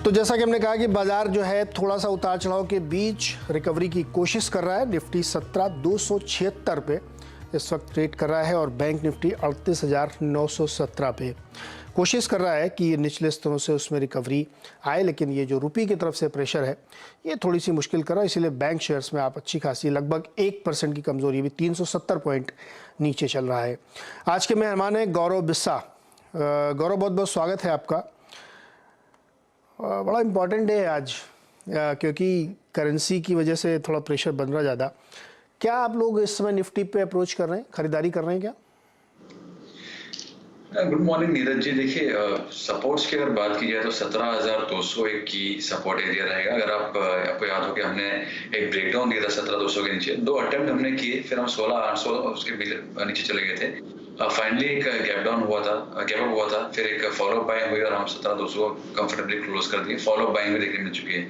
तो जैसा कि हमने कहा कि बाजार जो है थोड़ा सा उतार चढ़ाव के बीच रिकवरी की कोशिश कर रहा है। निफ्टी 17,276 पे इस वक्त ट्रेड कर रहा है और बैंक निफ्टी 38,917 पे कोशिश कर रहा है कि निचले स्तरों से उसमें रिकवरी आए, लेकिन ये जो रुपये की तरफ से प्रेशर है ये थोड़ी सी मुश्किल कर रहा है। इसीलिए बैंक शेयर्स में आप अच्छी खासी लगभग 1% की कमजोरी भी 370 पॉइंट नीचे चल रहा है। आज के मेहमान हैं गौरव बिस्सा। गौरव, बहुत बहुत स्वागत है आपका। बड़ा इम्पॉर्टेंट डे है आज क्योंकि करेंसी की वजह से थोड़ा प्रेशर बन रहा ज़्यादा। क्या आप लोग इस समय निफ्टी पे अप्रोच कर रहे हैं, खरीदारी कर रहे हैं क्या? Good morning Neeraj ji. देखिए, सपोर्ट्स की अगर बात की जाए तो 17,201 की सपोर्ट एरिया रहेगा। अगर आपको याद हो कि हमने एक ब्रेकडाउन दिया था 17,200 के नीचे, 2 अटेम्प्ट हमने किए, फिर हम 16,800 उसके नीचे चले गए थे। फाइनली एक गैप डाउन हुआ था, गैप अप हुआ था, फिर एक फॉलो बाइंग हुई और हम 17,200 कंफर्टेबली क्लोज कर दिए। फॉलो बाइंग में देखने मिल चुकी है।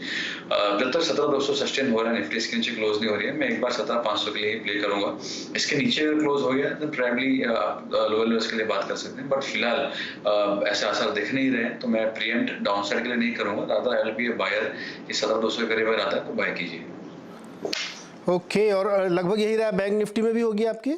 जब तक 17,200 सस्टेन हो रहा है, निफ्टी इसके नीचे क्लोज नहीं हो रही है, मैं एक बार 17,500 के लिए ही प्ले करूंगा। इसके नीचे अगर क्लोज हो गया तो प्रोबेबली लोअर लेवल्स के लिए बात कर सकते हैं, बट फिलहाल ऐसे आसार दिख नहीं रहे हैं, तो मैं प्रीएम्प्ट डाउन साइड के लिए नहीं करूंगा। Rather I will be a buyer कि 17,200 के करीब अगर आता है तो बाय कीजिए। ओके, और लगभग यही रहा बैंक निफ्टी में भी होगी आपकी?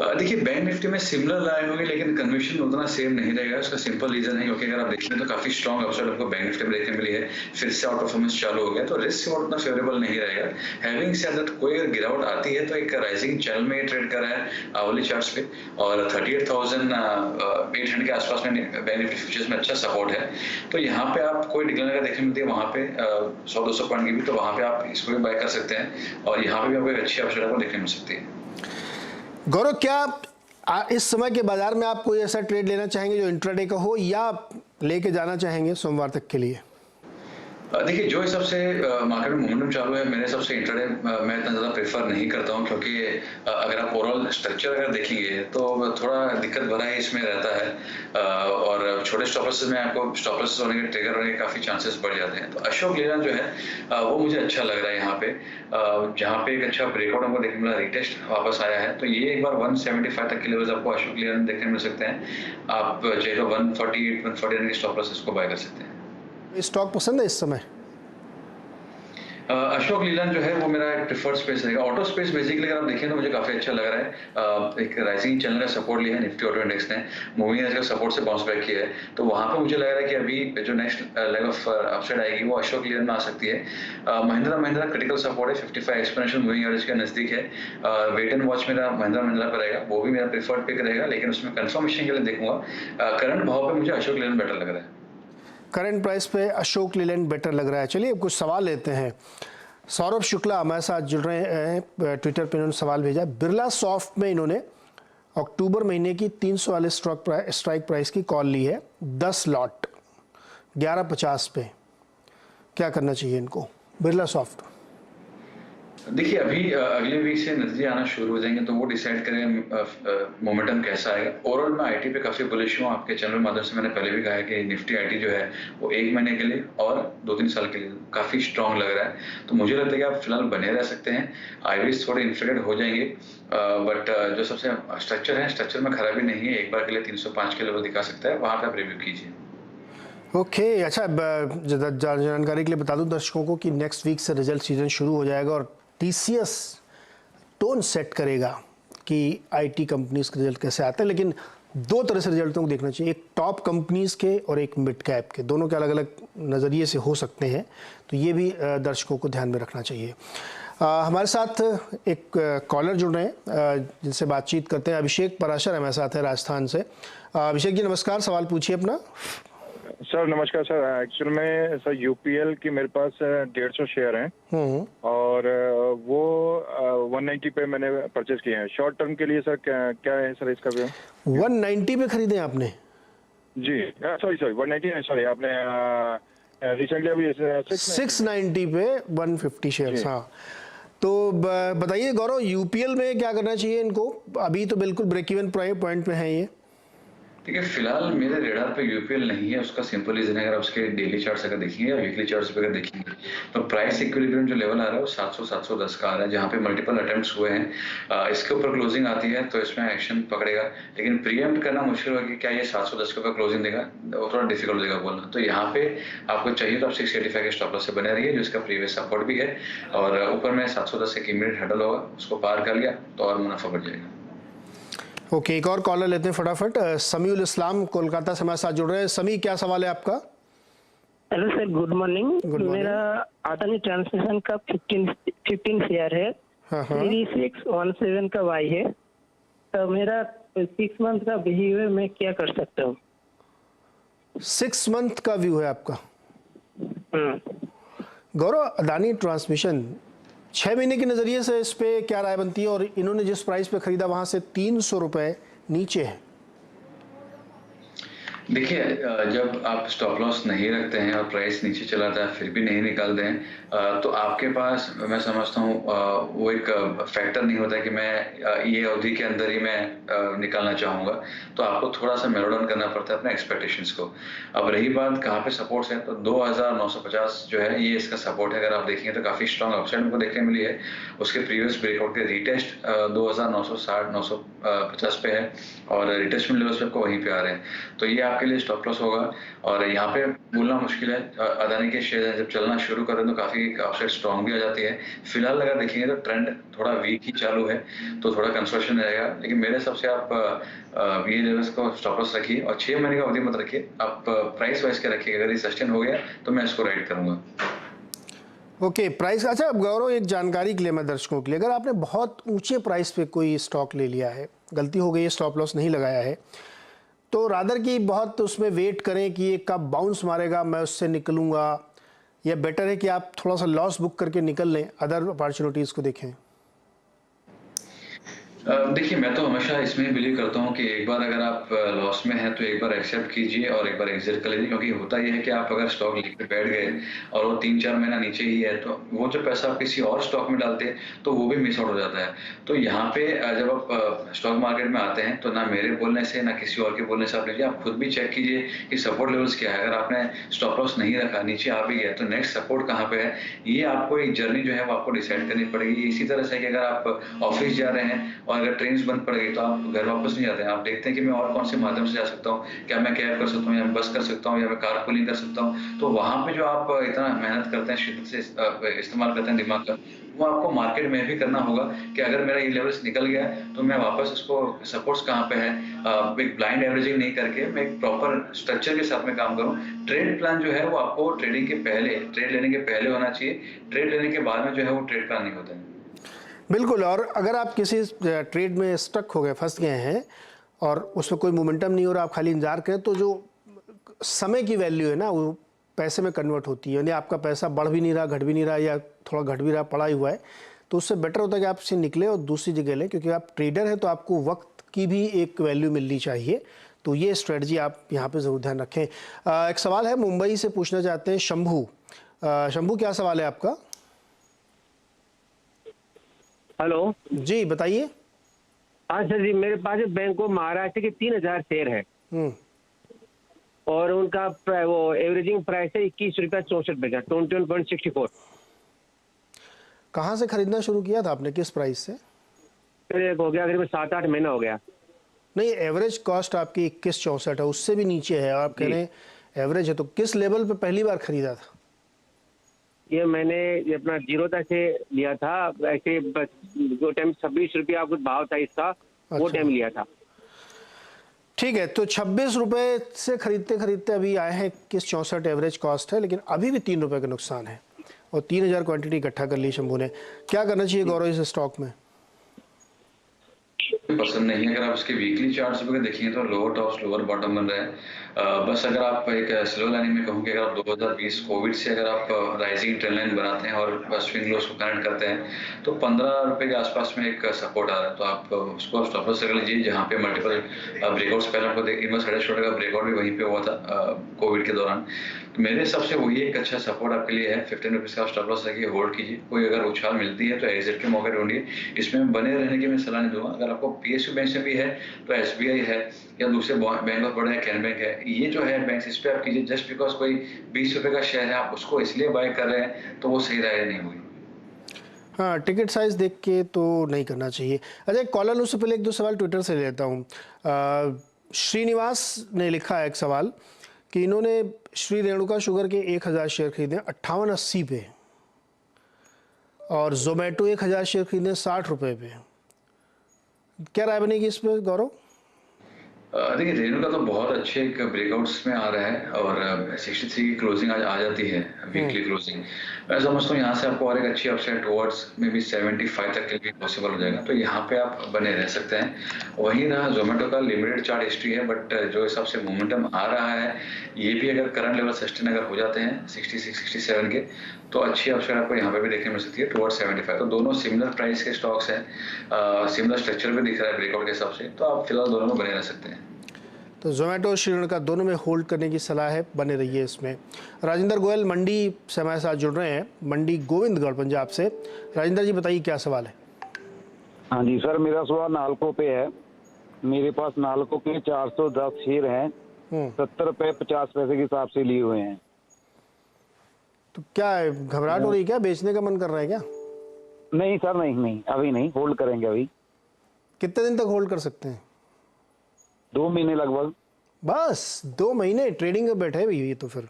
देखिए, बैंक निफ्टी में सिमिलर लाए होंगे, लेकिन कन्विक्शन उतना सेम नहीं रहेगा। उसका सिंपल रीजन है क्योंकि अगर आप देखें तो काफी स्ट्रॉन्ग अपसाइड आपको बैंक निफ्टी में देखने मिली है, फिर से आउट परफॉर्मेंस चालू हो गया, तो रिस्क उतना फेवरेबल नहीं रहेगा। हैविंग सेड दैट, कोई अगर गिरावट आती है तो एक राइजिंग चैनल में ट्रेड कर रहा है आवली चार्ट्स पे, और 38,800 के आसपास में बैंक निफ्टी फ्यूचर्स में अच्छा सपोर्ट है। तो यहाँ पे आप कोई डिक्लाइन अगर देखने मिलती है वहाँ पे 100-200 पॉइंट की भी, तो वहाँ पे आप इसको भी बाय कर सकते हैं और यहाँ पे भी आपको एक अच्छी अपसाइड आपको देखने मिल सकती है। गौरव, क्या इस समय के बाजार में आप कोई ऐसा ट्रेड लेना चाहेंगे जो इंट्राडे का हो, या लेके जाना चाहेंगे सोमवार तक के लिए? देखिए, जो हिसाब से मार्केट में मोमेंटम चालू है, मेरे हिसाब से इंट्राडे मैं इतना ज़्यादा प्रेफर नहीं करता हूं, क्योंकि अगर आप ओवरऑल स्ट्रक्चर अगर देखेंगे तो थोड़ा दिक्कत भरा ही इसमें रहता है, और छोटे स्टॉपर्स में आपको स्टॉपर्स होने के, ट्रिगर होने के काफ़ी चांसेस बढ़ जाते हैं। तो अशोक लीलैंड जो है वो मुझे अच्छा लग रहा है यहाँ पे, जहाँ पे एक अच्छा ब्रेकआउट हमको देखने मिला, रिटेस्ट वापस आया है, तो ये एक बार 175 तक के लेवल्स आपको अशोक लीलैंड देखने मिल सकते हैं। आप चाहे तो 148-149 के स्टॉपर्स इसको बाय कर सकते हैं। स्टॉक पसंद है इस समय? अशोक लीलैंड जो है वो मेरा एक प्रिफर्ड स्पेस रहेगा। ऑटो स्पेस बेसिकली अगर आप देखें तो मुझे काफी अच्छा लग रहा है। एक राइजिंग चैनल का सपोर्ट लिया है निफ्टी ऑटो इंडेक्स ने, मूविंग एवरेज का सपोर्ट से बाउंस बैक किया है, तो वहां पे मुझे लग रहा है कि अभी जो नेक्स्ट लेग ऑफ अपसाइड आएगी वो अशोक लीलैंड में आ सकती है। महिंद्रा क्रिटिकल सपोर्ट है, 55 एक्सपोनेंशियल मूविंग एवरेज के नजदीक है। वेट एंड वॉच मेरा महिंद्रा पर रहेगा, वो भी मेरा प्रिफर्ड पिक रहेगा, लेकिन उसमें कंफर्मेशन के लिए देखूंगा। करंट भाव पे मुझे अशोक लीलैंड बेटर लग रहा है। करंट प्राइस पे अशोक लीलैंड बेटर लग रहा है। चलिए कुछ सवाल लेते हैं। सौरभ शुक्ला हमारे साथ जुड़ रहे हैं, ट्विटर पे इन्होंने सवाल भेजा। बिरला सॉफ्ट में इन्होंने अक्टूबर महीने की 300 वाले स्ट्राइक प्राइस की कॉल ली है, 10 लॉट 11.50 पे। क्या करना चाहिए इनको, बिरला सॉफ्ट? देखिए, अभी अगले वीक से नतीजे आना शुरू हो जाएंगे, तो वो डिसाइड करेंगे मोमेंटम कैसा आएगा। ओवरऑल मैं आईटी पे काफी बुलिश हूँ। आपके चैनल माध्यम से मैंने पहले भी कहा है कि निफ्टी आईटी जो है वो 1 महीने के लिए और 2-3 साल के लिए काफी स्ट्रांग लग रहा है, तो मुझे लगता है कि आप फिलहाल बने रह सकते हैं। आईवीज थोड़े इन्फ्लेटेड हो जाएंगे, बट जो सबसे स्ट्रक्चर है, स्ट्रक्चर में खराबी नहीं है। एक बार के लिए 305 के लेवल दिखा सकता है, वहां पे आप रिव्यू कीजिए। ओके, अच्छा, जानकारी के लिए बता दूं दर्शकों को कि नेक्स्ट वीक से रिजल्ट सीजन शुरू हो जाएगा और टीसीएस टोन सेट करेगा कि आईटी कंपनीज के रिजल्ट कैसे आते हैं। लेकिन 2 तरह से रिजल्टों को देखना चाहिए, एक टॉप कंपनीज के और एक मिड कैप के, दोनों के अलग अलग नज़रिए से हो सकते हैं, तो ये भी दर्शकों को ध्यान में रखना चाहिए। हमारे साथ एक कॉलर जुड़ रहे हैं, जिनसे बातचीत करते हैं। अभिषेक पराशर हमारे साथ है राजस्थान से। अभिषेक जी नमस्कार, सवाल पूछिए अपना। सर नमस्कार सर, एक्चुअल में सर यूपीएल की मेरे पास 150 शेयर हैं और वो 190 पे मैंने परचेज किए हैं। शॉर्ट टर्म के लिए सर क्या है सर इसका व्यू? 190 पे खरीदे आपने? जी सॉरी 190 सॉरी, आपने रिसेंटली अभी 690 पे 150 शेयर। हाँ, तो बताइए गौरव, यूपीएल में क्या करना चाहिए इनको? अभी तो बिल्कुल ब्रेक इवन पॉइंट पे है ये। देखिए, फिलहाल मेरे रेडार पे यूपीएल नहीं है। उसका सिंपल रीज़न है, अगर आप उसके डेली चार्ट्स अगर देखेंगे या वीकली चार्ट्स पे अगर देखेंगे, तो प्राइस इक्विलिब्रियम जो लेवल आ रहा है वो 700-710 का आ रहा है, जहाँ पे मल्टीपल अटेम्प्ट्स हुए हैं। इसके ऊपर क्लोजिंग आती है तो इसमें एक्शन पकड़ेगा, लेकिन प्रीएम्प्ट करना मुश्किल होगा कि क्या ये 710 के ऊपर क्लोजिंग देगा, वो थोड़ा डिफिकल्ट हो जाएगा बोलना। तो यहाँ पे आपको चाहिए तो आप 685 के स्टॉप लॉस से बने रहिए, जो इसका प्रीवियस सपोर्ट भी है, और ऊपर में 710 एक इमीडिएट हडल होगा, उसको पार कर लिया तो और मुनाफा बढ़ जाएगा। ओके, एक और कॉलर लेते हैं फटाफट। समीउल इस्लाम कोलकाता से हमारे साथ जुड़ रहे हैं। समी, क्या सवाल है आपका? Hello sir, good morning. मेरा अदानी ट्रांसमिशन का 15 शेयर है। हाँ हाँ। 3617 का वाई है, तो मेरा 6 मंथ का व्यू है, मैं क्या कर सकता हूँ? 6 मंथ का व्यू है आपका? गौरव, अदानी ट्रांसमिशन 6 महीने के नज़रिए से इस पे क्या राय बनती है? और इन्होंने जिस प्राइस पे खरीदा वहाँ से 300 रुपये नीचे है। देखिए, जब आप स्टॉप लॉस नहीं रखते हैं और प्राइस नीचे चला जाता है फिर भी नहीं निकालते हैं, तो आपके पास, मैं समझता हूँ, वो एक फैक्टर नहीं होता कि मैं ये अवधि के अंदर ही मैं निकालना चाहूँगा। तो आपको थोड़ा सा मेलो डाउन करना पड़ता है अपने एक्सपेक्टेशंस को। अब रही बात कहाँ पे सपोर्ट्स है, तो 2950 जो है ये इसका सपोर्ट है। अगर आप देखेंगे तो काफ़ी स्ट्रॉन्ग अपसाइड हमको देखने मिली है। उसके प्रीवियस ब्रेकआउट के रिटेस्ट 2960-950 पे है, और रिटेस्टमेंट लेवल्स पे आपको वहीं पे आ रहे हैं। तो ये आपके लिए स्टॉप लॉस होगा, और यहाँ पे बोलना मुश्किल है। अदानी के शेयर जब चलना शुरू करें तो काफ़ी अपसाइड स्ट्रॉन्ग भी आ जाती है। फिलहाल अगर देखेंगे तो ट्रेंड थोड़ा वीक ही चालू है, तो थोड़ा कंसोलिडेशन रहेगा। लेकिन मेरे हिसाब से आप ये लेवल्स को स्टॉप लॉस रखिए, और 6 महीने का अवधि मत रखिए, आप प्राइस वाइज के रखिए। अगर ये सस्टेन हो गया तो मैं इसको राइड करूँगा। Okay, price. अच्छा, अब गौरव, एक जानकारी के लिए मैं दर्शकों के लिए, अगर आपने बहुत ऊंचे प्राइस पे कोई स्टॉक ले लिया है, गलती हो गई है, स्टॉप लॉस नहीं लगाया है, तो रादर की बहुत उसमें वेट करें कि ये कब बाउंस मारेगा, मैं उससे निकलूंगा, या बेटर है कि आप थोड़ा सा लॉस बुक करके निकल लें, अदर अपॉर्चुनिटीज़ को देखें? देखिए, मैं तो हमेशा इसमें बिलीव करता हूँ कि एक बार अगर आप लॉस में हैं तो एक बार एक्सेप्ट कीजिए और एक बार एग्जिट कर लीजिए। क्योंकि होता ये है कि आप अगर स्टॉक लेके बैठ गए और वो 3-4 महीना नीचे ही है, तो वो जो पैसा आप किसी और स्टॉक में डालते हैं तो वो भी मिस आउट हो जाता है। तो यहाँ पे जब आप स्टॉक मार्केट में आते हैं तो ना मेरे बोलने से ना किसी और के बोलने से आप लीजिए, आप खुद भी चेक कीजिए कि सपोर्ट लेवल्स क्या है। अगर आपने स्टॉप लॉस नहीं रखा, नीचे आ भी गया, तो नेक्स्ट सपोर्ट कहाँ पे है, ये आपको एक जर्नी जो है वो आपको डिसाइड करनी पड़ेगी। इसी तरह से कि अगर आप ऑफिस जा रहे हैं और अगर ट्रेन बंद पड़ गई तो आप घर वापस नहीं जाते हैं, आप देखते हैं कि मैं और कौन से माध्यम से जा सकता हूँ, क्या मैं कैब कर सकता हूँ, या मैं बस कर सकता हूँ, या मैं कार पूलिंग कर सकता हूँ। तो वहाँ पे जो आप इतना मेहनत करते हैं, शिद्दत से इस्तेमाल करते हैं दिमाग का, वो आपको मार्केट में भी करना होगा कि अगर मेरा ये लेवल्स निकल गया तो मैं वापस इसको, सपोर्ट्स कहाँ पे है, एक ब्लाइंड एवरेजिंग नहीं करके मैं एक प्रॉपर स्ट्रक्चर के साथ में काम करूँ। ट्रेड प्लान जो है वो आपको ट्रेडिंग के पहले, ट्रेड लेने के पहले होना चाहिए। ट्रेड लेने के बाद में जो है वो ट्रेड प्लान नहीं होता है। बिल्कुल। और अगर आप किसी ट्रेड में स्टक हो गए, फंस गए हैं, और उसमें कोई मोमेंटम नहीं हो रहा, आप खाली इंतजार करें, तो जो समय की वैल्यू है ना, वो पैसे में कन्वर्ट होती है। यानी आपका पैसा बढ़ भी नहीं रहा, घट भी नहीं रहा, या थोड़ा घट भी रहा, पड़ा ही हुआ है, तो उससे बेटर होता है कि आप इससे निकले और दूसरी जगह लें। क्योंकि आप ट्रेडर हैं तो आपको वक्त की भी एक वैल्यू मिलनी चाहिए। तो ये स्ट्रेटजी आप यहाँ पे ज़रूर ध्यान रखें। एक सवाल है, मुंबई से पूछना चाहते हैं शंभू। शंभू, क्या सवाल है आपका? हेलो जी, बताइए। हाँ सर जी, मेरे पास बैंक ऑफ महाराष्ट्र के 3000 शेयर है, और उनका वो एवरेजिंग प्राइस है 21 रुपया 64 पैसा, 21.64। कहाँ से खरीदना शुरू किया था आपने, किस प्राइस से? फिर हो गया करीब 7-8 महीना हो गया। नहीं, एवरेज कॉस्ट आपकी 21.64 है, उससे भी नीचे है। आप कह रहे हैं एवरेज है, तो किस लेवल पे पहली बार खरीदा था? ये मैंने ये अपना जीरोधा से लिया था, ऐसे जो टाइम 26 रुपया कुछ भाव था इसका, वो अच्छा। टाइम लिया था। ठीक है, तो 26 रुपये से खरीदते खरीदते अभी आए हैं 21.64 एवरेज कॉस्ट है, लेकिन अभी भी 3 रुपये का नुकसान है, और 3000 क्वांटिटी इकट्ठा कर ली शंभू ने। क्या करना चाहिए गौरव इस स्टॉक में? पसंद नहीं है। अगर आप उसके वीकली चार्ट्स पे देखेंगे तो लोअर टॉप्स लोअर बॉटम बन रहा है। बस अगर आप एक स्लो लाइनिंग में कहूँगी, अगर आप 2020 कोविड से अगर आप राइजिंग ट्रेंड लाइन बनाते हैं और स्विंग लोस को कनेक्ट करते हैं तो 15 रुपये के आसपास में एक सपोर्ट आ रहा है। तो आप उसको स्टॉप लॉस कर लीजिए, जहाँ पे मल्टीपल ब्रेकआउट्स, पहले आपको इनवर्स हेड शोल्डर का ब्रेकआउट भी वहीं पे हुआ था कोविड के दौरान। तो मेरे हिसाब से वही एक अच्छा सपोर्ट आपके लिए है। 15 रुपीज़ का स्टॉप लॉस रखिए, होल्ड कीजिए। कोई अगर उछाल मिलती है तो एग्जिट के मौके ढूंढिए। इसमें बने रहने की मैं सलाह नहीं दूंगा। अगर आपको PSU बैंक से भी है, तो SBI है या दूसरे बैंक ऑफ बड़ौदा है, कैन बैंक है, ये जो है बैंक, इस पे आप कीजिए। जस्ट बिकॉज कोई 20 रुपए का शेयर है, आप उसको इसलिए बाय कर रहे हैं, तो वो सही राय नहीं होगी। हाँ, टिकट साइज देख के तो नहीं करना चाहिए। अच्छा, एक कॉलर उससे पहले एक दो सवाल ट्विटर से लेता हूँ। श्रीनिवास ने लिखा है एक सवाल कि इन्होंने श्री रेणुका शुगर के 1000 शेयर खरीदे 58.80 पे, और जोमेटो 1000 शेयर खरीदे 60 रुपए पे। क्या राय बनेगी इस पर गौरव? देखिए, रेणुका तो बहुत अच्छे एक ब्रेकआउट्स में आ रहा है और 63 की क्लोजिंग आज आ जाती है, वीकली क्लोजिंग। मैं समझता हूँ यहाँ से आपको और एक अच्छी अपसाइड टुवर्ड्स में भी 75 तक के लिए पॉसिबल हो जाएगा, तो यहाँ पे आप बने रह सकते हैं। वहीं रहा जोमेटो का लिमिटेड चार्ट हिस्ट्री है, बट जो हिसाब से मोमेंटम आ रहा है, ये भी अगर करंट लेवल सस्टेन अगर हो जाते हैं 66-67 के, तो अच्छी अपसाइड आपको यहाँ पे भी देखने मिल सकती है टुवर्ड्स 75। तो दोनों सिमिलर प्राइस के स्टॉक्स हैं, सिमिलर स्ट्रक्चर भी दिख रहा है ब्रेकआउट के हिसाब से, तो आप फिलहाल दोनों में बने रह सकते हैं। तो जोमेटो और श्री रेणुका दोनों में होल्ड करने की सलाह है, बने रहिए इसमें। राजेंद्र गोयल मंडी से हमारे साथ जुड़ रहे हैं, मंडी गोविंदगढ़ पंजाब से। राजेंद्र जी बताइए क्या सवाल है? हाँ जी सर, मेरा सवाल नालको पे है। मेरे पास नालको के 410 शेयर हैं, 70 रुपए 50 पैसे के हिसाब से लिए हुए हैं। तो क्या घबराहट हो रही है, क्या बेचने का मन कर रहा है क्या? नहीं सर, नहीं अभी नहीं, होल्ड करेंगे अभी। कितने दिन तक होल्ड कर सकते हैं? 2 महीने लगभग। बस 2 महीने ट्रेडिंग में बैठे हुए ये तो फिर।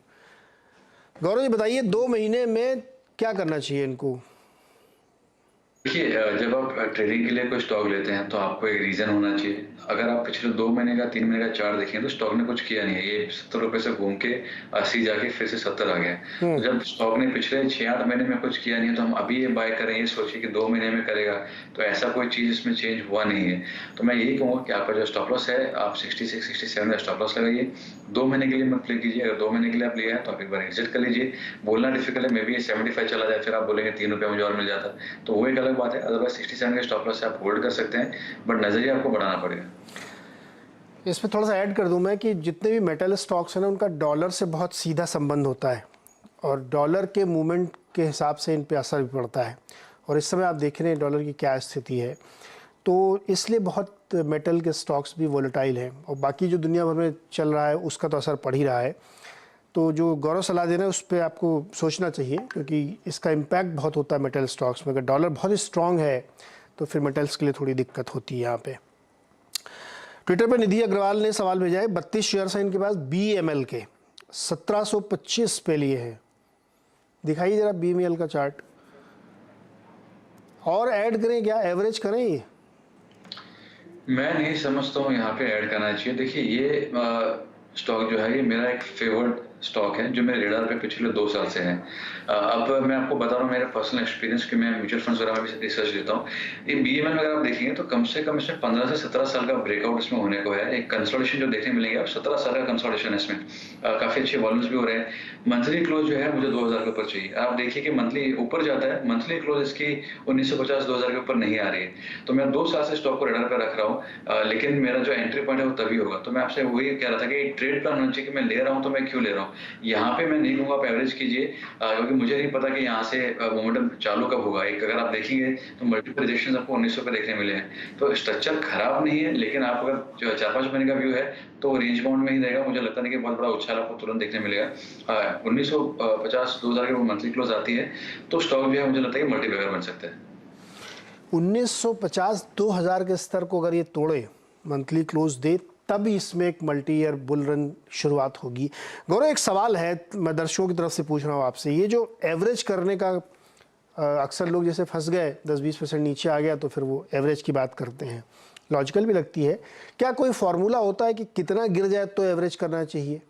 गौरव जी बताइए 2 महीने में क्या करना चाहिए इनको? देखिए, जब आप ट्रेडिंग के लिए कोई स्टॉक लेते हैं तो आपको एक रीजन होना चाहिए। अगर आप पिछले 2 महीने का 3 महीने का चार्ट देखें तो स्टॉक ने कुछ किया नहीं है, ये 70 रुपए से घूम के 80 जाके फिर से 70 आ गया। तो जब स्टॉक ने पिछले 6-8 महीने में कुछ किया नहीं है, तो हम अभी ये बाय करें ये सोचिए कि 2 महीने में करेगा, तो ऐसा कोई चीज इसमें चेंज हुआ नहीं है। तो मैं यही कहूँगा कि आपका जो स्टॉप लॉस है, आप 66-67 का स्टॉप लॉस लगाइए। 2 महीने के लिए मत प्ले कीजिए। अगर 2 महीने के लिए आप लिया है तो आप एक बार एग्जिट कर लीजिए। बोलना डिफिकल्ट है, मे बी ये 75 चला जाए, फिर आप बोलेंगे 3 रुपये मुझे और मिल जाता, तो वो एक अलग बात है। अदरवाइज 67 के स्टॉप लॉस से आप होल्ड कर सकते हैं, बट नजरिया आपको बढ़ाना पड़ेगा। इसमें थोड़ा सा ऐड कर दूं मैं कि जितने भी मेटल स्टॉक्स हैं ना, उनका डॉलर से बहुत सीधा संबंध होता है, और डॉलर के मूवमेंट के हिसाब से इन पे असर भी पड़ता है। और इस समय आप देख रहे हैं डॉलर की क्या स्थिति है, तो इसलिए बहुत मेटल के स्टॉक्स भी वोलेटाइल हैं, और बाकी जो दुनिया भर में चल रहा है उसका तो असर पड़ ही रहा है। तो जो गौरव सलाह दे रहे हैं उस पर आपको सोचना चाहिए, क्योंकि इसका इम्पैक्ट बहुत होता है मेटल स्टॉक्स में। अगर डॉलर बहुत ही स्ट्रॉन्ग है तो फिर मेटल्स के लिए थोड़ी दिक्कत होती है यहाँ पे। ट्विटर पे निधि अग्रवाल ने सवाल भेजा है, 32 शेयर हैं इनके पास BML के, 1725 पे लिए हैं। दिखाइए जरा BML का चार्ट, और ऐड करें क्या, एवरेज करें ये? मैं नहीं समझता हूँ यहाँ पे ऐड करना चाहिए। देखिए, ये स्टॉक जो है ये मेरा एक फेवर्ड स्टॉक है जो मेरे रेडार पे पिछले 2 साल से है। अब मैं आपको बता रहा हूँ मेरा पर्सनल एक्सपीरियंस कि मैं म्यूचुअल फंड्स वगैरह में भी रिसर्च लेता हूँ। ये BML में अगर आप देखेंगे तो कम से कम इसमें 15 से 17 साल का ब्रेकआउट इसमें होने को है। एक कंसोलिडेशन जो देखने मिलेंगे, आप 17 साल का कंसोलिडेशन है इसमें। काफी अच्छे वॉल्यूम्स भी हो रहे हैं। मंथली क्लोज जो है मुझे 2000 के ऊपर चाहिए। आप देखिए कि मंथली ऊपर जाता है, मंथली क्लोज इसकी 1950-2000 के ऊपर नहीं आ रही है। तो मैं 2 साल से स्टॉक को रेडार पर रख रहा हूँ, लेकिन मेरा जो एंट्री पॉइंट है वो तभी होगा। तो मैं आपसे वही कह रहा था कि ट्रेड प्लान होना चाहिए कि मैं ले रहा हूँ तो मैं क्यों ले रहा हूँ। यहाँ पे मैं नहीं कहूँगा आप एवरेज कीजिए, क्योंकि मुझे नहीं पता कि यहाँ से मोमेंटम चालू कब होगा। एक अगर आप देखेंगे तो मल्टीपल रिजेक्शन आपको 1900 पे देखने मिले हैं। तो स्ट्रक्चर खराब नहीं है, लेकिन आप अगर 4-5 महीने का व्यू है तो रेंज बाउंड में ही रहेगा। मुझे लगता नहीं कि बहुत बड़ा उछाल आपको तुरंत देखने मिलेगा। 1950-2000 के मंथली क्लोज आती है तो स्टॉक जो है मुझे लगता है कि मल्टीबैगर बन सकता है। 1950-2000 के स्तर को अगर ये तोड़े, मंथली क्लोज दे, तभी इसमें एक मल्टी ईयर बुल रन शुरुआत होगी। गौरव, एक सवाल है, मैं दर्शकों की तरफ से पूछ रहा हूँ आपसे, ये जो एवरेज करने का अक्सर लोग जैसे फंस गए, 10-20% नीचे आ गया तो फिर वो एवरेज की बात करते हैं, लॉजिकल भी लगती है। क्या कोई फॉर्मूला होता है कि कितना गिर जाए तो एवरेज करना चाहिए?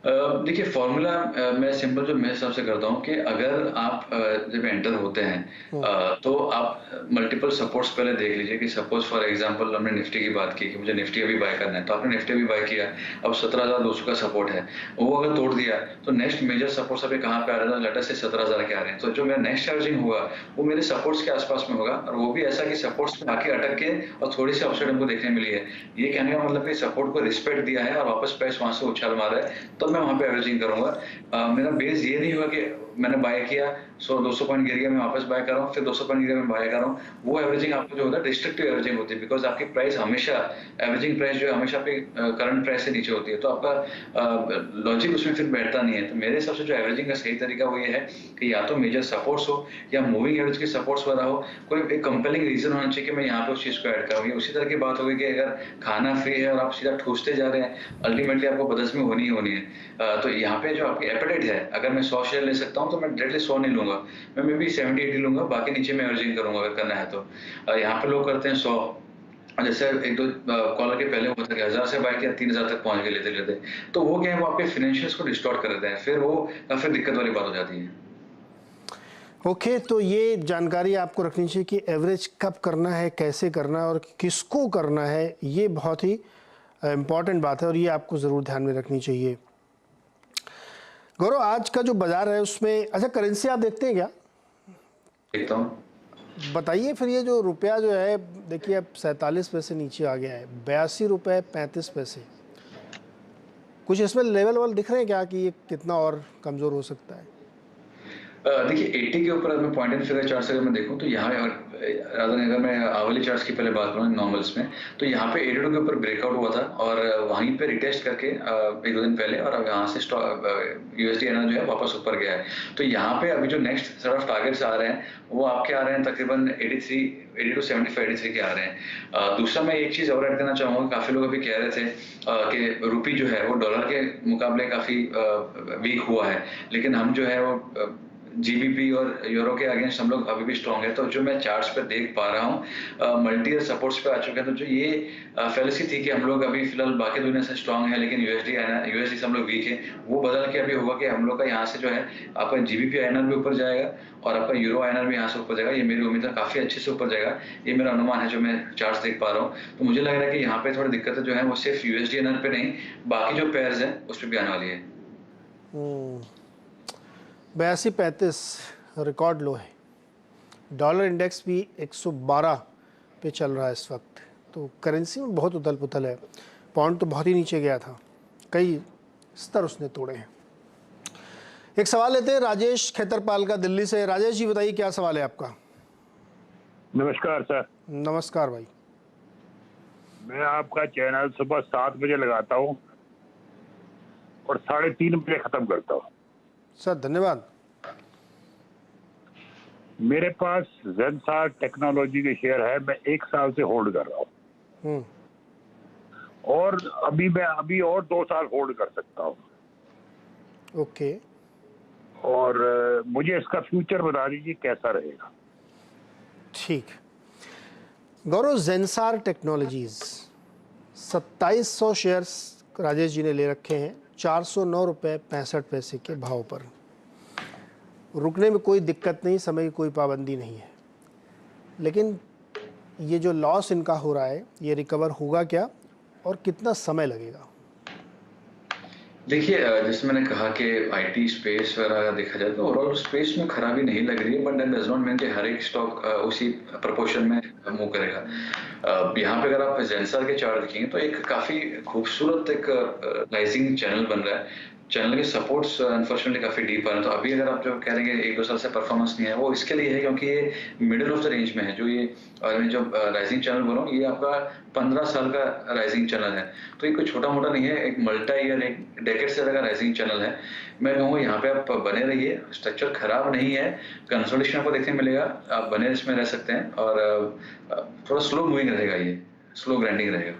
देखिए, फॉर्मूला मैं सिंपल जो मेरे हिसाब से करता हूँ कि अगर आप जब एंटर होते हैं तो आप मल्टीपल सपोर्ट्स पहले देख लीजिए। कि सपोज फॉर एग्जांपल हमने निफ्टी की बात की कि मुझे निफ्टी अभी बाय करना है, तो आपने निफ्टी भी बाय किया, अब 17,200 का सपोर्ट है, वो अगर तोड़ दिया तो नेक्स्ट मेजर सपोर्ट्स अभी कहाँ पे आ रहा है, लेटर से 17,000 के आ रहे हैं। तो जो मेरा नेक्स्ट चार्जिंग होगा वो मेरे सपोर्ट्स के आसपास में होगा, और वो भी ऐसा कि सपोर्ट्स में आके अटक के और थोड़ी सी अपसाइड हमको देखने मिली है। ये कहने का मतलब कि सपोर्ट को रिस्पेक्ट दिया है और वापस प्राइस वहां से उछाल मारा है, तब तब मैं वहां पे एवरेजिंग करूंगा। मेरा बेस ये नहीं होगा कि मैंने बाय किया 100-200 पॉइंट गिर गया मैं वापस बाय कर रहा हूँ, फिर 200 पॉइंट गिर गया मैं बाय कर रहा हूँ। वो एवरेजिंग आपको जो होता है डिस्ट्रक्टिव एवरेजिंग होती है, बिकॉज आपकी प्राइस हमेशा एवरेजिंग प्राइस जो है हमेशा आपकी करंट प्राइस से नीचे होती है, तो आपका लॉजिक उसमें फिर बैठता नहीं है। तो मेरे हिसाब से जो एवरेजिंग का सही तरीका वो ये है कि या तो मेजर सपोर्ट्स हो या मूविंग एवरेज के सपोर्ट्स वगैरह हो, कोई एक कंपेलिंग रीजन होना चाहिए कि मैं यहाँ पे उस चीज को ऐड करूँ। उसी तरह की बात होगी कि अगर खाना फ्री है और आप सीधा ठूसते जा रहे हैं, अल्टीमेटली आपको बदहजमी होनी ही होनी है। तो यहाँ पे जो आपकी एपेटाइट है, अगर मैं 100 शेयर ले सकता हूँ तो मैं डायरेक्टली 100 नहीं लूंगा, मैं मे बी 70-80 लूंगा, बाकी नीचे मैं एवरेजिंग करूंगा अगर करना है तो। यहाँ पे लोग करते हैं 100, जैसे एक दो कॉलर के पहले हुआ था कि 1000 से बाय किया 3000 तक पहुंच गए लेते लेते, तो वो क्या है वो आपके फाइनेंशियल्स को डिस्टॉर्ट कर देते हैं, फिर वो फिर दिक्कत वाली बात हो जाती है। ओके, तो ये जानकारी आपको रखनी चाहिए कि एवरेज कब करना है, कैसे करना है और किसको करना है, ये बहुत ही इम्पॉर्टेंट बात है और ये आपको ज़रूर ध्यान में रखनी चाहिए। गौरव, आज का जो बाजार है उसमें, अच्छा करेंसी आप देखते हैं क्या? देखता हूँ। बताइए फिर, ये जो रुपया जो है देखिए अब 47 पैसे नीचे आ गया है, 82 रुपये 35 पैसे। कुछ इसमें लेवल दिख रहे हैं क्या कि ये कितना और कमज़ोर हो सकता है? देखिए 80 के ऊपर मैं पॉइंट एंड फिगर चार्ट से अगर मैं देखूं तो यहाँ अगर मैं आवली चार्ट्स की पहले बात करूँ नॉर्मल्स में, तो यहाँ पे 82 के ऊपर ब्रेकआउट हुआ था और वहीं पे रिटेस्ट करके एक दो दिन पहले, और अब यहाँ से यूएसडी एनआर जो है वापस ऊपर गया है। तो यहाँ पे अभी जो नेक्स्ट सेट ऑफ टारगेट्स आ रहे हैं वो आपके आ रहे हैं तकरीबन 82-75-83 के आ रहे हैं। दूसरा मैं एक चीज़ और ऐड करना चाहूँगा, काफ़ी लोग अभी कह रहे थे कि रुपी जो है वो डॉलर के मुकाबले काफ़ी वीक हुआ है, लेकिन हम जो है वो जीबीपी और यूरो के अगेंस्ट हम लोग अभी भी स्ट्रांग है। तो जो मैं चार्ट्स पे देख पा रहा हूँ मल्टी ईयर सपोर्ट्स पे आ चुके हैं, तो जो ये फैलेसी थी कि हम लोग अभी फिलहाल बाकी दुनिया से स्ट्रांग है लेकिन यूएसडी से हम लोग वीक है, वो बदल के अभी होगा कि हम लोग का यहाँ से जो है आपका जीबीपी आईएनआर भी ऊपर जाएगा और आपका यूरो आईएनआर भी यहाँ से ऊपर जाएगा। ये मेरी उम्मीद है काफी अच्छे से ऊपर जाएगा, ये मेरा अनुमान है जो मैं चार्ट्स देख पा रहा हूँ। तो मुझे लग रहा है कि यहाँ पे थोड़ी दिक्कतें जो है वो सिर्फ यूएसडी आईएनआर पे नहीं, बाकी जो पेयर्स हैं उस पर भी आने वाली है। 82-35 रिकॉर्ड लो है। डॉलर इंडेक्स भी 112 पे चल रहा है इस वक्त, तो करेंसी में बहुत उथल पुथल है। पाउंड तो बहुत ही नीचे गया था, कई स्तर उसने तोड़े हैं। एक सवाल लेते हैं राजेश खेतरपाल का दिल्ली से। राजेश जी बताइए क्या सवाल है आपका? नमस्कार सर। नमस्कार भाई। मैं आपका चैनल सुबह 7 बजे लगाता हूँ और 3:30 बजे खत्म करता हूँ। सर धन्यवाद। मेरे पास जेनसार टेक्नोलॉजी के शेयर है, मैं 1 साल से होल्ड कर रहा हूँ और अभी और 2 साल होल्ड कर सकता हूँ। ओके, और मुझे इसका फ्यूचर बता दीजिए कैसा रहेगा। ठीक। गौरव, Zensar technologies 2700 shares Rajesh ji ने ले रखे हैं 409 रुपये 65 पैसे के भाव पर। रुकने में कोई दिक्कत नहीं, समय की कोई पाबंदी नहीं है, लेकिन ये जो लॉस इनका हो रहा है ये रिकवर होगा क्या और कितना समय लगेगा? देखिए जैसे मैंने कहा कि आईटी स्पेस वगैरह देखा जाए तो ओवरऑल स्पेस में खराबी नहीं लग रही है, but that does not mean कि हर एक स्टॉक उसी प्रोपोर्शन में मूव करेगा। यहाँ पे अगर आप जेनसार के चार्ट देखेंगे तो एक काफी खूबसूरत एक राइजिंग चैनल बन रहा है। चैनल के सपोर्ट्स अनफॉर्चुनेटली काफी डीप है, तो अभी अगर आप जो कह रहे हैं कि 1-2 साल से परफॉर्मेंस नहीं है, वो इसके लिए है क्योंकि ये मिडिल ऑफ द रेंज में है। जो ये और मैं जो राइजिंग चैनल बोल रहा हूँ ये आपका 15 साल का राइजिंग चैनल है, तो ये कोई छोटा मोटा नहीं है, एक मल्टी ईयर एक डेकेड से का राइजिंग चैनल है। मैं कहूँगा यहाँ पे आप बने रहिए, स्ट्रक्चर खराब नहीं है, कंसोलिडेशन आपको देखने मिलेगा, आप बने इसमें रह सकते हैं और थोड़ा स्लो मूविंग रहेगा, ये स्लो ग्राइंडिंग रहेगा।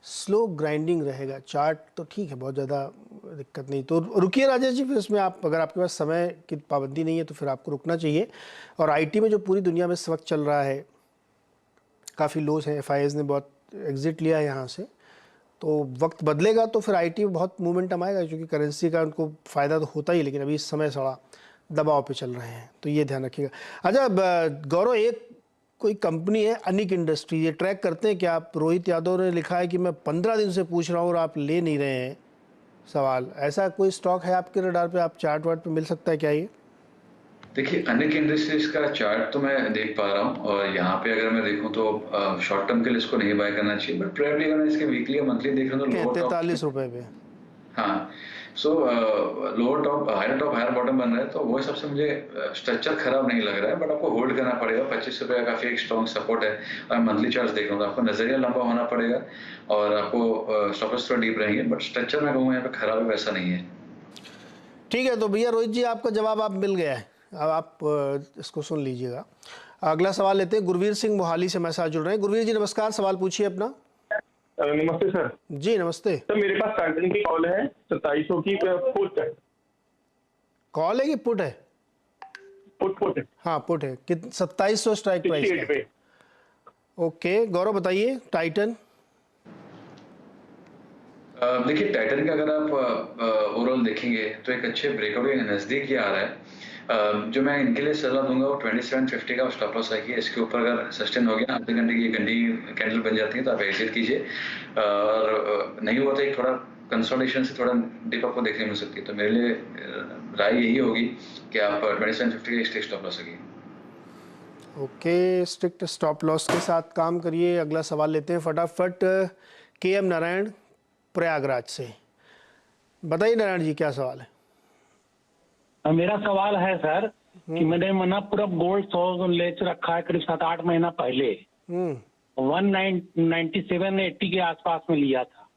स्लो ग्राइंडिंग रहेगा, चार्ट तो ठीक है, बहुत ज़्यादा दिक्कत नहीं। तो रुकिए राजेश जी, फिर इसमें आप अगर आपके पास समय की पाबंदी नहीं है तो फिर आपको रुकना चाहिए। और आईटी में जो पूरी दुनिया में इस वक्त चल रहा है, काफ़ी लोस है, एफआईएस ने बहुत एग्जिट लिया है यहाँ से, तो वक्त बदलेगा तो फिर आईटी में बहुत मोमेंटम आएगा, क्योंकि करेंसी का उनको फ़ायदा तो होता ही, लेकिन अभी इस समय थोड़ा दबाव पे चल रहे हैं, तो ये ध्यान रखिएगा। अच्छा गौरव, एक कोई कंपनी है अनिक इंडस्ट्री, ये ट्रैक करते हैं क्या आप? रोहित यादव ने लिखा है कि मैं 15 दिन से पूछ रहा हूँ और आप ले नहीं रहे हैं सवाल। ऐसा कोई स्टॉक है आपके रडार पे, आप चार्ट वार्ट पे मिल सकता है क्या ये? देखिए अनिक इंडस्ट्रीज का चार्ट तो मैं देख पा रहा हूँ और यहाँ पे अगर मैं देखूँ तो शॉर्ट टर्म के लिए इसको नहीं बाय करना चाहिए, बट प्रोबेबली अगर मैं इसके वीकली या मंथली देख रहा हूँ तो 43 रुपये पे हाँ, so lower top higher bottom बन रहा है, तो वो हिसाब से मुझे स्ट्रक्चर खराब नहीं लग रहा है, बट आपको होल्ड करना पड़ेगा। 25 रुपये का काफी एक स्ट्रॉन्ग सपोर्ट है। और मंथली चार्ज देख रहा हूँ तो आपको नजरिया लंबा होना पड़ेगा और आपको स्टॉप लॉस थोड़ा डीप रहेंगे, बट स्ट्रक्चर मैं कहूँगा यहाँ पे खराब है वैसा नहीं है। ठीक है, तो भैया रोहित जी आपका जवाब आप मिल गया है। अब आप इसको सुन लीजिएगा। अगला सवाल लेते हैं। गुरवीर सिंह मोहाली से हमारे साथ जुड़ रहे हैं। गुरवीर जी नमस्कार, सवाल पूछिए अपना। नमस्ते सर। जी नमस्ते। सर मेरे पास टाइटन की कॉल है 2700 की पुट है। कॉल है कि पुट है? पुट है। हाँ पुट है। 2700 स्ट्राइक प्राइस है। ओके गौरव बताइए टाइटन। देखिए टाइटन का अगर आप ओवरऑल देखेंगे तो एक अच्छे ब्रेकआउट के नजदीक ही आ रहा है। जो मैं इनके लिए सलाह दूंगा वो 2750 का स्टॉप लॉस है। इसके ऊपर अगर सस्टेन हो गया, आधे घंटे की गंदी कैंडल बन जाती है तो आप एग्जिट कीजिए, और नहीं हुआ तो एक थोड़ा कंसोलिडेशन से थोड़ा डिप आपको देखने मिल सकती है। तो मेरे लिए राय यही होगी कि आप 2750 का स्ट्रिक्ट स्टॉप लॉस रखिए। ओके, स्ट्रिक्ट स्टॉप लॉस के साथ काम करिए। अगला सवाल लेते हैं फटाफट। KM नारायण प्रयागराज से, बताइए नारायण जी क्या सवाल है? मेरा सवाल है सर कि मैंने मनपुरम गोल्ड 100 ले रखा है करीब 7-8 महीना पहले। 197-80 के आसपास में लिया था,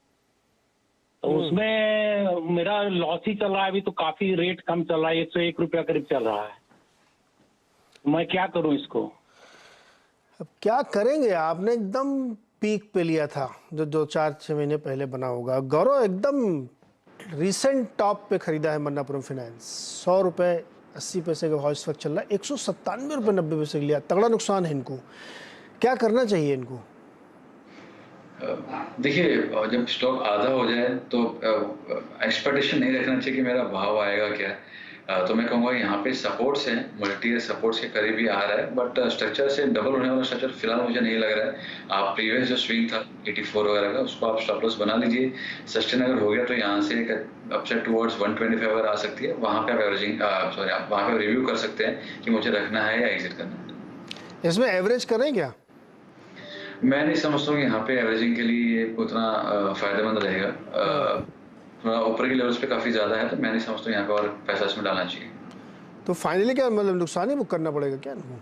तो उसमें मेरा लॉस ही चल रहा है अभी, तो काफी रेट कम चल रहा है, 101 रुपया करीब चल रहा है। मैं क्या करूं इसको? अब क्या करेंगे? आपने एकदम पीक पे लिया था जो 2-4-6 महीने पहले बना होगा। गौरव एकदम रिसेंट टॉप पे खरीदा है मन्नापुरम फाइनेंस। 100 रुपये 80 पैसे का भाव इस वक्त चल रहा है। 197 रुपये 90 पैसे लिया, तगड़ा नुकसान है इनको। क्या करना चाहिए इनको? देखिए जब स्टॉक आधा हो जाए तो एक्सपेक्टेशन नहीं रखना चाहिए कि मेरा भाव आएगा क्या। तो मैं कहूँगा यहाँ पे सपोर्ट्स हैं, मल्टी सपोर्ट्स के करीब ही आ रहा है, बट स्ट्रक्चर से डबल होने वाला स्ट्रक्चर फिलहाल मुझे नहीं लग रहा है। आप प्रीवियस जो स्विंग था 84 वगैरह का, उसको आप स्टॉप लॉस बना लीजिए। सस्टेन अगर हो गया तो यहाँ से एक अपसाइड टुवर्ड्स 125 वगैरह आ सकती है। वहाँ पे आप एवरेजिंग आप वहाँ पे रिव्यू कर सकते हैं कि मुझे रखना है या एग्जिट करना है। इसमें एवरेज करें क्या? मैं नहीं समझता हूँ कि यहाँ पे एवरेजिंग के लिए उतना फायदेमंद रहेगा। थोड़ा ऊपर के लेवल्स पे काफी ज्यादा है, तो मैं नहीं समझता यहाँ पे और पैसा इसमें डालना चाहिए। तो फाइनली क्या मतलब नुकसान ही बुक करना पड़ेगा क्या इनको?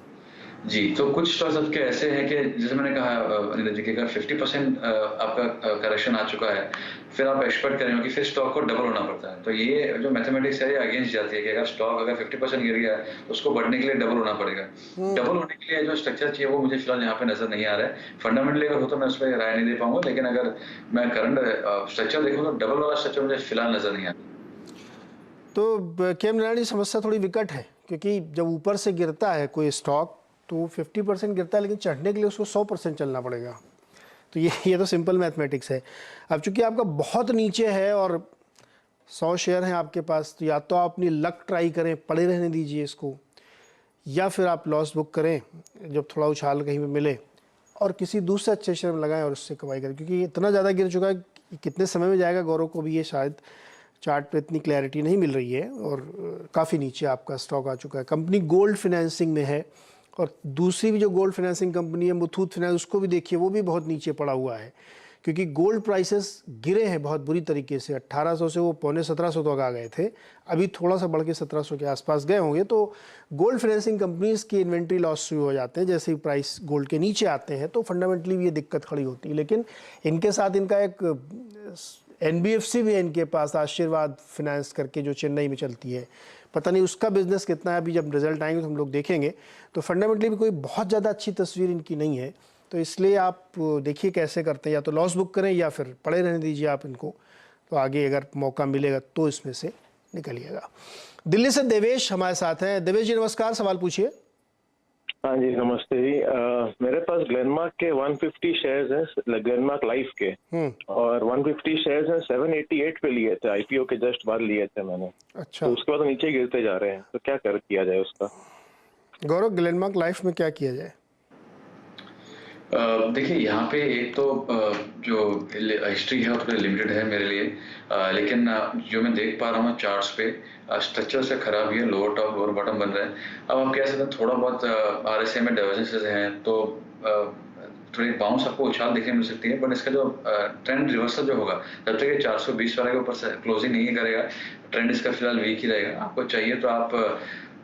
जी, तो कुछ स्टॉक्स आपके ऐसे हैं कि जैसे मैंने कहा अनिल जी कि अगर 50% आपका करेक्शन आ चुका है, फिर आप एक्सपेक्ट करेंगे कि फिर स्टॉक को डबल होना पड़ता है। तो ये जो मैथमेटिक्स है ये अगेंस्ट जाती है कि अगर स्टॉक अगर 50% गिर गया तो उसको बढ़ने के लिए डबल होना पड़ेगा। डबल होने के लिए जो स्ट्रक्चर चाहिए वो मुझे फिलहाल यहाँ पे नजर नहीं आ रहा है। फंडामेंटली अगर हो तो मैं उस पर राय नहीं दे पाऊंगा, लेकिन अगर मैं करंट स्ट्रक्चर देखूँ तो डबल वाला स्ट्रक्चर मुझे फिलहाल नजर नहीं आ रहा। तो KM नारायण जी समस्या थोड़ी विकट है, क्योंकि जब ऊपर से गिरता है कोई स्टॉक तो 50% गिरता है, लेकिन चढ़ने के लिए उसको 100% चलना पड़ेगा। तो ये तो सिंपल मैथमेटिक्स है। अब चूंकि आपका बहुत नीचे है और 100 शेयर हैं आपके पास, तो या तो आप अपनी लक ट्राई करें, पड़े रहने दीजिए इसको, या फिर आप लॉस बुक करें जब थोड़ा उछाल कहीं पे मिले और किसी दूसरे अच्छे शेयर में लगाएं और उससे कमाई करें। क्योंकि ये इतना ज़्यादा गिर चुका है कि कितने समय में जाएगा गौरव को भी ये शायद चार्ट पे इतनी क्लैरिटी नहीं मिल रही है, और काफ़ी नीचे आपका स्टॉक आ चुका है। कंपनी गोल्ड फाइनेंसिंग में है, और दूसरी भी जो गोल्ड फाइनेंसिंग कंपनी है मुथूट फाइनेंस, उसको भी देखिए वो भी बहुत नीचे पड़ा हुआ है, क्योंकि गोल्ड प्राइसेस गिरे हैं बहुत बुरी तरीके से। 1800 से वो पौने 1700 तक आ गए थे, अभी थोड़ा सा बढ़ के 1700 के आसपास गए होंगे। तो गोल्ड फाइनेंसिंग कंपनीज़ की इन्वेंट्री लॉस शुरू हो जाते हैं जैसे ही प्राइस गोल्ड के नीचे आते हैं, तो फंडामेंटली भी ये दिक्कत खड़ी होती है। लेकिन इनके साथ इनका एक NBFC भी है इनके पास, आशीर्वाद फाइनेंस करके, जो चेन्नई में चलती है। पता नहीं उसका बिजनेस कितना है, अभी जब रिजल्ट आएंगे तो हम लोग देखेंगे। तो फंडामेंटली भी कोई बहुत ज़्यादा अच्छी तस्वीर इनकी नहीं है। तो इसलिए आप देखिए कैसे करते हैं, या तो लॉस बुक करें या फिर पड़े रहने दीजिए आप इनको। तो आगे अगर मौका मिलेगा तो इसमें से निकलिएगा। दिल्ली से देवेश हमारे साथ हैं। देवेश जी नमस्कार, सवाल पूछिए। हाँ जी नमस्ते जी। मेरे पास ग्लेनमार्क के 150 शेयर्स हैं, ग्लेनमार्क लाइफ के, और 150 शेयर्स हैं 788 पे लिए थे, IPO के जस्ट बाद लिए थे मैंने। अच्छा, तो उसके बाद नीचे गिरते जा रहे हैं, तो क्या किया जाए उसका? गौरव ग्लेनमार्क लाइफ में क्या किया जाए? देखिए यहाँ पे एक तो जो हिस्ट्री है वो थोड़ी लिमिटेड है मेरे लिए, लेकिन जो मैं देख पा रहा हूँ चार्ट्स पे स्ट्रक्चर से खराब ही है, लोअर टॉप लोअर बॉटम बन रहा है। अब आप कह सकते हैं थोड़ा बहुत RSI में डाइवर्जेंसेस हैं, तो थोड़ी बाउंस आपको उछाल देखने मिल सकती है, बट इसका जो ट्रेंड रिवर्सल जो होगा, जब तक ये 420 वाले के ऊपर से क्लोजिंग नहीं करेगा, ट्रेंड इसका फिलहाल वीक ही रहेगा। आपको चाहिए तो आप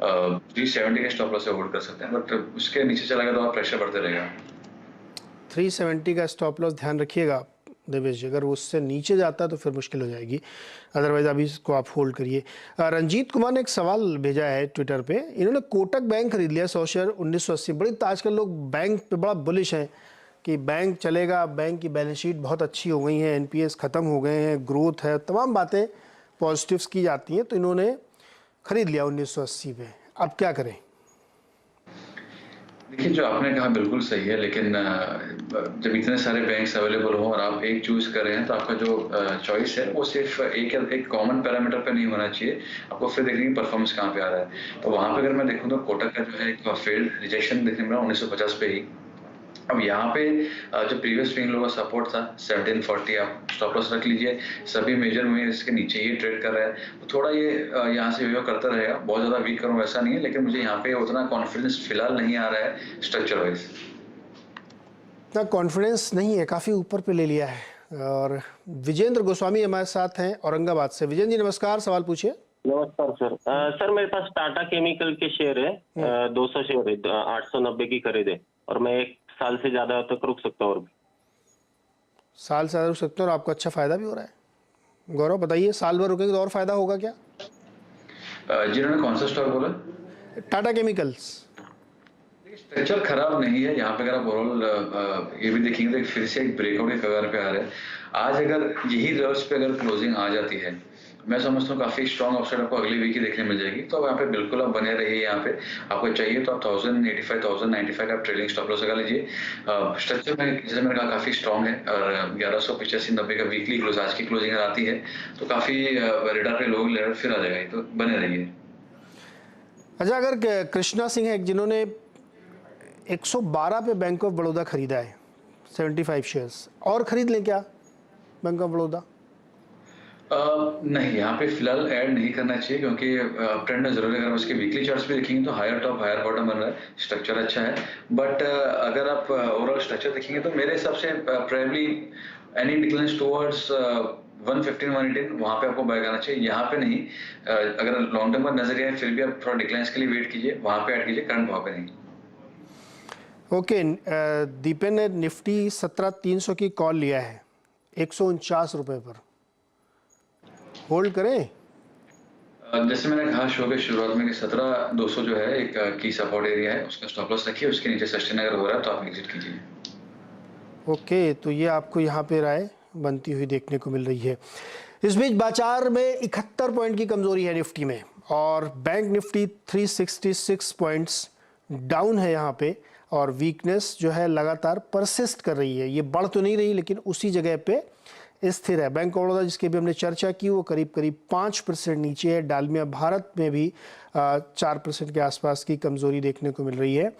370 के स्टॉप लॉस से होल्ड कर सकते हैं, बट उसके नीचे चला गया तो आप प्रेशर बढ़ते रहेगा। 370 का स्टॉप लॉस ध्यान रखिएगा देवेश जी, अगर वो उससे नीचे जाता है तो फिर मुश्किल हो जाएगी, अदरवाइज अभी इसको आप होल्ड करिए। रंजीत कुमार ने एक सवाल भेजा है ट्विटर पे, इन्होंने कोटक बैंक खरीद लिया 100 शेयर 1980। बड़ी आजकल लोग बैंक पे बड़ा बुलिश हैं कि बैंक चलेगा, बैंक की बैलेंस शीट बहुत अच्छी हो गई है, एनपीएस ख़त्म हो गए हैं, ग्रोथ है, तमाम बातें पॉजिटिव्स की जाती हैं, तो इन्होंने खरीद लिया 1980 पे। अब क्या करें? देखिए, जो आपने कहा बिल्कुल सही है, लेकिन जब इतने सारे बैंक्स अवेलेबल हो और आप एक चूज कर रहे हैं तो आपका जो चॉइस है वो सिर्फ एक कॉमन पैरामीटर पे नहीं होना चाहिए, आपको फिर देखने की परफॉर्मेंस कहाँ पे आ रहा है। तो वहाँ पे अगर मैं देखूँ तो कोटक का जो है एक फेल्ड रिजेक्शन देखने मिला 1950 पे ही। अब यहाँ पे जो प्रीवियस स्विंग लो का सपोर्ट था 1740, आप स्टॉप लॉस रख लीजिए। सभी मेजर में इसके नीचे ही ट्रेड कर रहा है, तो थोड़ा ये यहाँ से व्यू करता रहेगा। बहुत ज़्यादा वीक करूँ ऐसा नहीं है, लेकिन मुझे यहाँ पे उतना कॉन्फिडेंस फिलहाल नहीं आ रहा है स्ट्रक्चर वाइज। इतना कॉन्फिडेंस नहीं है, काफ़ी ऊपर पे ले लिया है। और विजेंद्र गोस्वामी हमारे साथ हैं औरंगाबाद से। विजेंद्र जी नमस्कार, सवाल पूछिए। नमस्कार सर। सर मेरे पास टाटा केमिकल के शेयर है, 200 शेयर है, 890 की खरीद है, और मैं 1 साल से ज्यादा तक रुक सकता हूँ। और भी साल से ज़्यादा रुक सकते हैं और आपको अच्छा फ़ायदा भी हो रहा है। गौरव बताइए, साल भर रुकेंगे तो और फ़ायदा होगा क्या? जिन्होंने कौन सा स्टॉक बोला? टाटा केमिकल्स। स्ट्रक्चर खराब नहीं है यहाँ पे। अगर आप ओवरऑल ये भी देखेंगे तो फिर से एक ब्रेकआउट के कगार पे आ रहा है। आज अगर यही लेवल्स पे अगर क्लोजिंग आ जाती है, मैं समझता हूँ काफी स्ट्रॉन्ग अपसाइड आपको अगली वीक ही देखने मिल जाएगी। तो अब यहाँ पे बिल्कुल आप बने रहिए। यहाँ पे आपको चाहिए तो आप 1085 1095 का ट्रेलिंग स्टॉप लॉस लगा लीजिए। स्ट्रक्चर में जैसे मैंने कहा काफी स्ट्रॉन्ग है, और 1185-90 का वीकली क्लोज आज की क्लोजिंग आती है तो काफी रेडार पे लोग लेवल फिर आ जाएगा, तो बने रहिए। अच्छा, अगर कृष्णा सिंह है जिन्होंने 112 पे बैंक ऑफ बड़ौदा खरीदा है 75 शेयर्स, और खरीद लें क्या बैंक ऑफ बड़ौदा? नहीं, यहाँ पे फिलहाल ऐड नहीं करना चाहिए, क्योंकि ट्रेंड में जरूर अगर उसके वीकली चार्ट्स भी देखेंगे तो हायर टॉप हायर बॉटम बन रहा है, स्ट्रक्चर अच्छा है। बट अगर आप ओवरऑल स्ट्रक्चर देखेंगे तो मेरे हिसाब से प्रोबेबली एनी डिक्लाइन टुवर्ड्स 115 118 वहाँ पे आपको बाय करना चाहिए, यहाँ पे नहीं। अगर लॉन्ग टर्म का नजरिया है फिर भी आप थोड़ा डिक्लाइंस के लिए वेट कीजिए, वहाँ पे ऐड कीजिए, करंट भाव पे नहीं। ओके, दीपेन ने निफ्टी 17300 की कॉल लिया है 149 रुपए पर, होल्ड करें? जैसे मैंने कहा शो के शुरुआत में कि 17200 जो है एक की सपोर्ट एरिया है, उसका स्टॉप लॉस रखिए, उसके नीचे सस्टेन अगर हो रहा है तो आप एग्जिट कीजिए। ओके, तो ये आपको यहाँ पे राय बनती हुई देखने को मिल रही है। इस बीच बाजार में 71 पॉइंट की कमजोरी है निफ्टी में, और बैंक निफ्टी 366 पॉइंट्स डाउन है यहाँ पे, और वीकनेस जो है लगातार परसिस्ट कर रही है। ये बढ़ तो नहीं रही लेकिन उसी जगह पे स्थिर है। बैंक ऑफ बड़ौदा जिसकी भी हमने चर्चा की वो करीब 5% नीचे है। डालमिया भारत में भी 4% के आसपास की कमजोरी देखने को मिल रही है।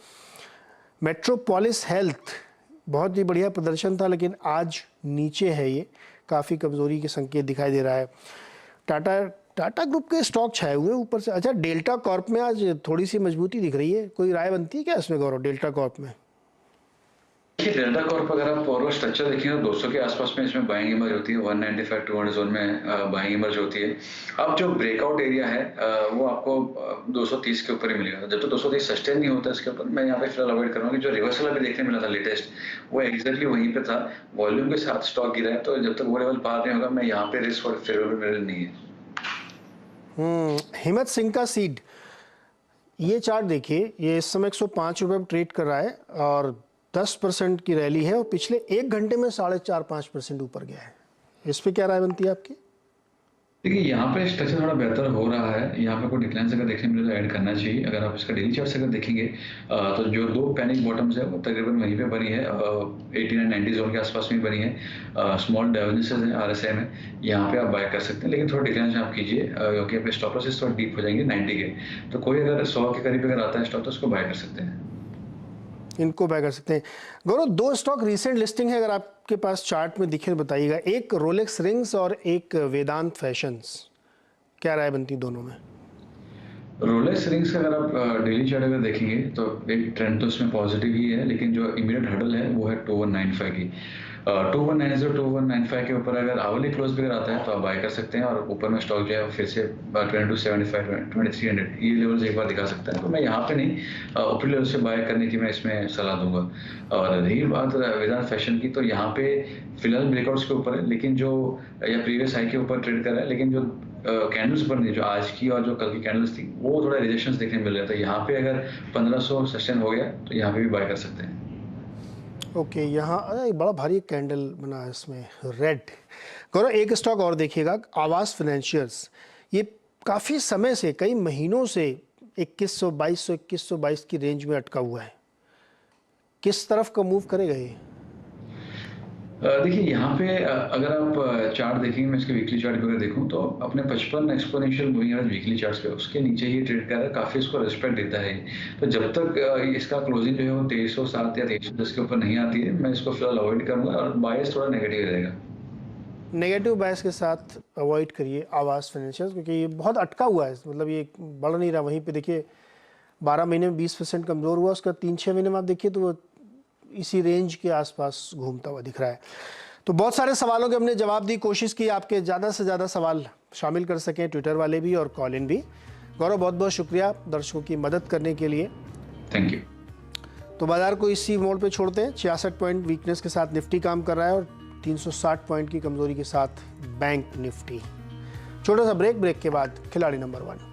मेट्रोपोलिस हेल्थ बहुत ही बढ़िया प्रदर्शन था लेकिन आज नीचे है, ये काफ़ी कमजोरी के संकेत दिखाई दे रहा है। टाटा ग्रुप के स्टॉक छाए हुए ऊपर से। अच्छा, डेल्टा कॉर्प में आज थोड़ी सी मजबूती दिख रही है, कोई राय बनती है क्या इसमें गौरव डेल्टा कॉर्प में? देखिए, डेल्टा कॉर्प अगर आप ओवरऑल स्ट्रक्चर देखेंगे तो 200 के आसपास में इसमें बाइंग इमर्ज होती है, 195-200 जोन में बाइंग इमर्ज होती है। अब जो ब्रेकआउट एरिया है वो आपको 230 के ऊपर ही मिलेगा। जब तो 230 सस्टेन नहीं होता इसके ऊपर, मैं यहाँ पे फिलहाल अवॉइड करूँगा। कि जो रिवर्सल अभी देखने मिला था लेटेस्ट, वो एग्जैक्टली वहीं पे था, वॉल्यूम के साथ स्टॉक गिरा है। तो जब तक वो लेवल पार नहीं होगा, मैं यहाँ पे रिस्क और फेवरेबल नहीं है। हिम्मत सिंह का सीड, ये चार्ट देखिए, ये इस समय 105 रुपये पर ट्रेड कर रहा है और 10% की रैली है, और पिछले 1 घंटे में 4.5-5% ऊपर गया है। इस पे क्या राय बनती है आपकी? देखिए, यहाँ पे स्ट्रक्चर थोड़ा बेहतर हो रहा है। यहाँ पे कोई डिक्लाइन अगर देखने मिले तो ऐड करना चाहिए। अगर आप इसका डेली चार्ट से अगर देखेंगे तो जो 2 पैनिक बॉटम्स है वो तकरीबन वहीं पे बनी है, 89-90 जोन के आसपास में बनी है। स्मॉल डाइवर्जेंसेस हैं RSI में, यहाँ पे आप बाय कर सकते हैं, लेकिन थोड़ा डिक्लाइन आप कीजिए क्योंकि अपने स्टॉप लॉसेस थोड़ा डीप हो जाएंगे 90 के। तो कोई अगर 100 के करीब अगर आता है स्टॉक तो उसको बाय कर सकते हैं, इनको बाय कर सकते हैं। गौरव, 2 स्टॉक रिसेंट लिस्टिंग है, अगर आपके पास चार्ट में दिखे बताइएगा। एक रोलेक्स रिंग्स और एक वेदांत फैशंस, क्या राय बनती दोनों में? रोलेक्स रिंग्स का अगर आप डेली चार्ट अगर देखेंगे तो एक ट्रेंड तो इसमें पॉजिटिव ही है, लेकिन जो इमीडिएट हर्डल है वो है 2195 की। 2190 2195 के ऊपर अगर आवरली क्लोज भी अगर आता है तो आप बाय कर सकते हैं, और ऊपर में स्टॉक जो है फिर से 2275 2300 ये लेवल्स एक बार दिखा सकता है। तो मैं यहाँ पे नहीं, ऊपर लेवल से बाय करने की मैं इसमें सलाह दूंगा। और रही बात वेदांत फैशन की, तो यहाँ पे फिलहाल ब्रेकआउट्स के ऊपर है, लेकिन जो या प्रीवियस हाई के ऊपर ट्रेड कर रहा है, लेकिन जो कैंडल्स बन रही, जो आज की और जो कल की कैंडल्स थी, वो थोड़ा रिजेक्शंस देखने मिल रहे थे। यहाँ पे अगर 1500 सस्टेन हो गया तो यहाँ पे भी बाय कर सकते हैं। ओके, यहाँ एक बड़ा भारी कैंडल बना है इसमें रेड। गौरव, एक स्टॉक और देखिएगा, आवास फाइनेंशियर्स। ये काफ़ी समय से, कई महीनों से 2122 की रेंज में अटका हुआ है। किस तरफ का मूव करेगा ये? देखिए यहाँ पे अगर आप चार्ट देखेंगे, मैं इसके वीकली चार्ट भी अगर देखूँ तो अपने 55 exponential moving average weekly charts पे उसके नीचे ही ट्रेड कर रहा है, काफ़ी इसको रिस्पेक्ट देता है। तो जब तक इसका क्लोजिंग जो है वो 2307 या 2310 के ऊपर नहीं आती है, मैं इसको फिलहाल अवॉइड करूँगा, और बायस थोड़ा नेगेटिव रहेगा। नेगेटिव बायस के साथ अवॉइड करिए आवास फाइनेंशियर्स, क्योंकि ये बहुत अटका हुआ है, मतलब ये बढ़ नहीं रहा। वहीं पे देखिए 12 महीने में 20% कमज़ोर हुआ, उसका 3-6 महीने में आप देखिए तो वो इसी रेंज के आसपास घूमता हुआ दिख रहा है। तो बहुत सारे सवालों के हमने जवाब दी, कोशिश की आपके ज़्यादा से ज़्यादा सवाल शामिल कर सकें, ट्विटर वाले भी और कॉल इन भी। गौरव, बहुत बहुत शुक्रिया दर्शकों की मदद करने के लिए। Thank you. तो बाजार को इसी मोड पे छोड़ते हैं। 66 पॉइंट वीकनेस के साथ निफ्टी काम कर रहा है और 360 पॉइंट की कमजोरी के साथ बैंक निफ्टी। छोटा सा ब्रेक के बाद खिलाड़ी नंबर 1।